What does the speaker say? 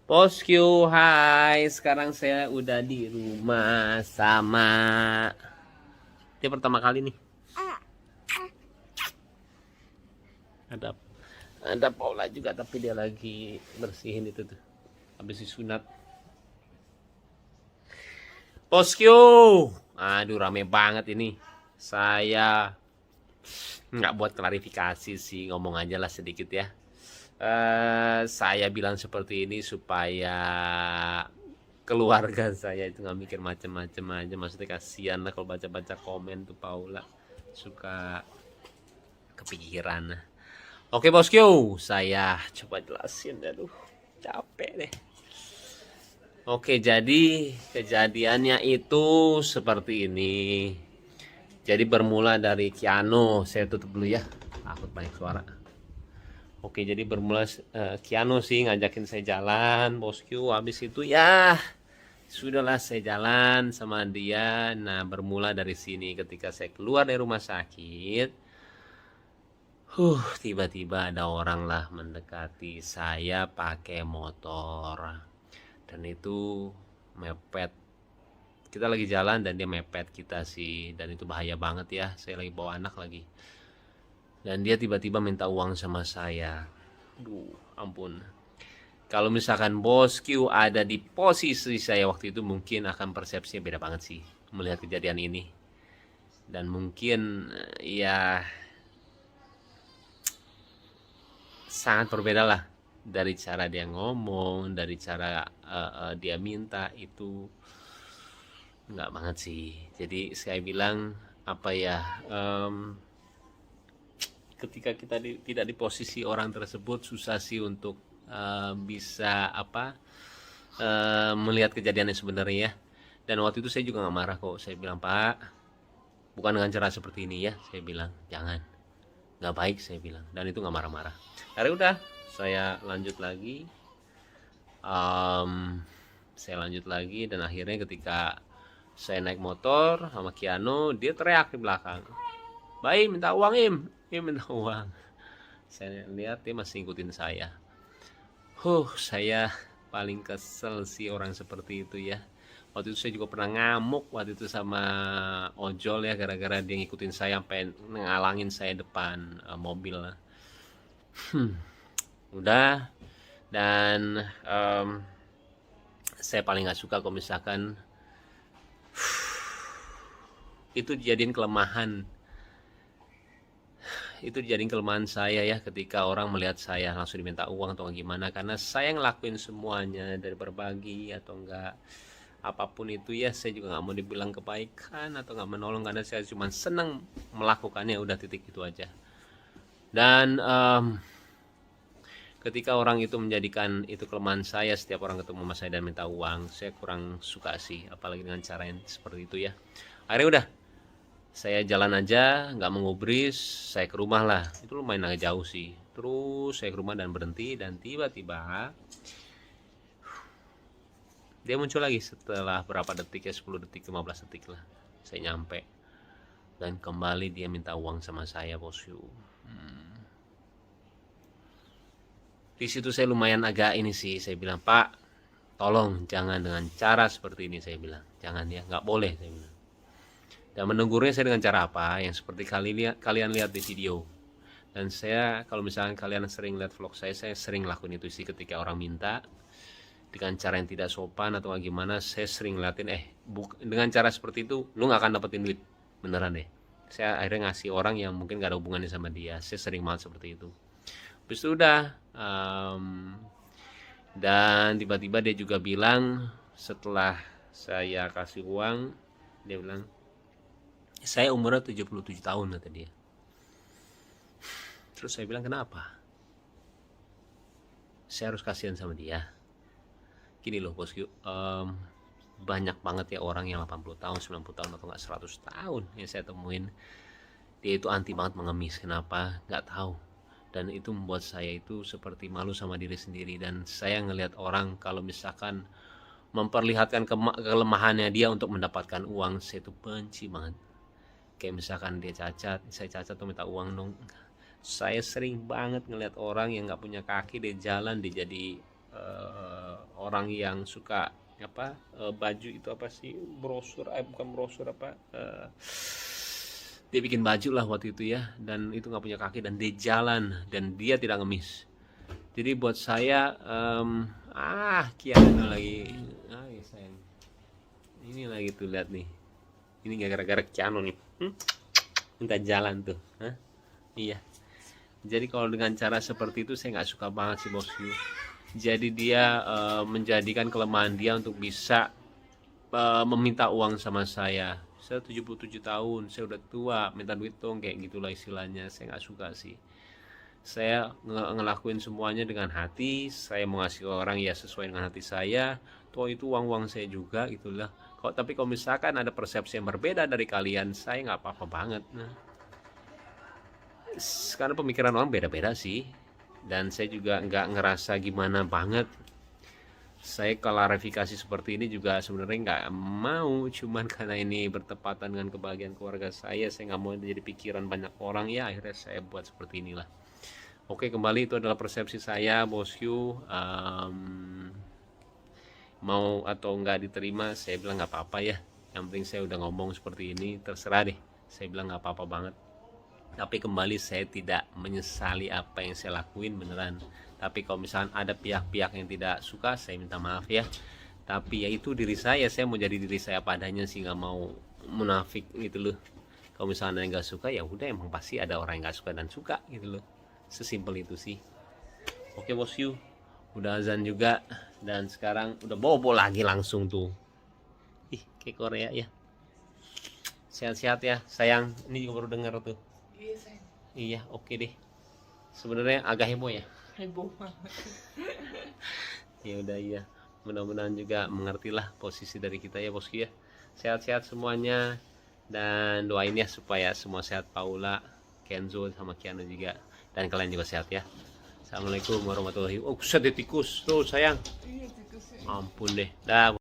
Bosku, hai. Sekarang saya udah di rumah sama dia pertama kali nih. Ada ada Paula juga tapi dia lagi bersihin itu tuh. Habis disunat. Bosku. Aduh rame banget ini. Saya nggak buat klarifikasi sih, ngomong aja lah sedikit ya. Saya bilang seperti ini supaya keluarga saya itu nggak mikir macem-macem aja, maksudnya kasihan lah kalau baca-baca komen tuh Paula suka kepikiran. Oke bosku, saya coba jelasin, aduh capek deh. Oke, jadi kejadiannya itu seperti ini. Jadi bermula dari Kiano, saya tutup dulu ya, takut banyak suara. Oke, jadi bermula Kiano sih ngajakin saya jalan, bosku. Habis itu ya sudahlah saya jalan sama dia. Nah, bermula dari sini ketika saya keluar dari rumah sakit. Tiba-tiba ada orang lah mendekati saya pakai motor. Dan itu mepet. Kita lagi jalan dan dia mepet kita sih. Dan itu bahaya banget ya. Saya lagi bawa anak lagi. Dan dia tiba-tiba minta uang sama saya. Aduh, ampun. Kalau misalkan bos Q ada di posisi saya waktu itu, mungkin akan persepsinya beda banget sih melihat kejadian ini. Dan mungkin ya sangat berbeda lah dari cara dia ngomong, dari cara dia minta itu nggak banget sih. Jadi saya bilang apa ya, ketika kita tidak di posisi orang tersebut susah sih untuk bisa melihat kejadian yang sebenarnya ya. Dan waktu itu saya juga nggak marah kok. Saya bilang, Pak, bukan dengan cara seperti ini ya. Saya bilang jangan, nggak baik saya bilang. Dan itu nggak marah-marah. Akhirnya udah saya lanjut lagi. Saya lanjut lagi dan akhirnya ketika saya naik motor sama Kiano, dia teriak di belakang, Baim minta uang Im minta uang. Saya lihat dia masih ngikutin saya. Saya paling kesel sih orang seperti itu ya. Waktu itu saya juga pernah ngamuk waktu itu sama ojol ya, gara-gara dia ngikutin saya sampai ngalangin saya depan mobil. Udah. Dan saya paling nggak suka kalau misalkan itu dijadiin kelemahan. Itu dijadiin kelemahan saya ya, ketika orang melihat saya langsung diminta uang atau gimana, karena saya ngelakuin semuanya dari berbagi atau enggak apapun itu ya. Saya juga nggak mau dibilang kebaikan atau nggak menolong, karena saya cuma senang melakukannya, udah titik itu aja. Dan ketika orang itu menjadikan itu kelemahan saya, setiap orang ketemu sama saya dan minta uang, saya kurang suka sih, apalagi dengan cara yang seperti itu ya. Akhirnya udah saya jalan aja, nggak mengubris, saya ke rumah lah. Itu lumayan agak jauh sih. Terus saya ke rumah dan berhenti, dan tiba-tiba dia muncul lagi setelah berapa detik ya, 10 detik, 15 detik lah. Saya nyampe dan kembali dia minta uang sama saya, bosku. Di situ saya lumayan agak ini sih, saya bilang, Pak, tolong jangan dengan cara seperti ini, saya bilang. Jangan ya, nggak boleh, saya bilang. Dan menegurnya saya dengan cara apa? Yang seperti kalian lihat di video. Dan saya, kalau misalnya kalian sering lihat vlog saya sering lakuin itu sih. Ketika orang minta dengan cara yang tidak sopan atau gimana, saya sering ngeliatin, dengan cara seperti itu lu gak akan dapetin duit, beneran deh. Saya akhirnya ngasih orang yang mungkin gak ada hubungannya sama dia. Saya sering banget seperti itu. Habis itu udah, dan tiba-tiba dia juga bilang, setelah saya kasih uang, dia bilang, saya umurnya 77 tahun kata dia. Terus saya bilang, kenapa? Saya harus kasihan sama dia. Gini loh bosku, banyak banget ya orang yang 80 tahun, 90 tahun atau gak 100 tahun yang saya temuin. Dia itu anti banget mengemis, kenapa? Gak tahu. Dan itu membuat saya itu seperti malu sama diri sendiri. Dan saya ngelihat orang kalau misalkan memperlihatkan kelemahannya dia untuk mendapatkan uang, saya itu benci banget. Kayak misalkan dia cacat, saya cacat tuh minta uang dong. Saya sering banget ngeliat orang yang nggak punya kaki, dia jalan, dia jadi orang yang suka apa baju itu apa sih, brosur bukan brosur apa, dia bikin baju lah waktu itu ya, dan itu nggak punya kaki dan dia jalan dan dia tidak ngemis. Jadi buat saya Kiana lagi sayang ini lagi tuh, lihat nih, ini nggak gara-gara Kiano nih minta jalan tuh. Iya, jadi kalau dengan cara seperti itu saya nggak suka banget sih bosku. Jadi dia menjadikan kelemahan dia untuk bisa meminta uang sama saya. Saya 77 tahun, saya udah tua, minta duit dong, kayak gitulah istilahnya. Saya nggak suka sih. Saya ngelakuin semuanya dengan hati. Saya mau ngasih ke orang ya sesuai dengan hati saya. Toh itu uang saya juga gitulah. Tapi kalau misalkan ada persepsi yang berbeda dari kalian, saya nggak apa-apa banget. Karena pemikiran orang beda-beda sih. Dan saya juga nggak ngerasa gimana banget. Saya klarifikasi seperti ini juga sebenarnya nggak mau, cuman karena ini bertepatan dengan kebahagiaan keluarga saya nggak mau jadi pikiran banyak orang ya, akhirnya saya buat seperti inilah. Oke, kembali itu adalah persepsi saya bosku. Mau atau nggak diterima, saya bilang nggak apa-apa ya. Yang penting saya udah ngomong seperti ini, terserah deh. Saya bilang nggak apa-apa banget. Tapi kembali saya tidak menyesali apa yang saya lakuin beneran. Tapi kalau misalnya ada pihak-pihak yang tidak suka, saya minta maaf ya. Tapi ya itu diri saya mau jadi diri saya padanya sih, nggak mau munafik gitu loh. Kalau misalnya nggak suka ya udah, emang pasti ada orang yang nggak suka dan suka gitu loh. Sesimpel itu sih. Oke bosku, udah azan juga dan sekarang udah bobo lagi langsung tuh. Kayak Korea ya. Sehat-sehat ya sayang. Ini juga baru dengar tuh. Iya, oke deh. Sebenarnya agak heboh ya. Heboh banget. Ya udah iya. Mudah-mudahan juga mengertilah posisi dari kita ya bosku ya. Sehat-sehat semuanya dan doain ya supaya semua sehat, Paula, Kenzo sama Kiana juga, dan kalian juga sehat ya. Assalamualaikum warahmatullahi wabarakatuh. Oh, tikus tuh sayang. Iya, tikus. Ampun deh. Dah.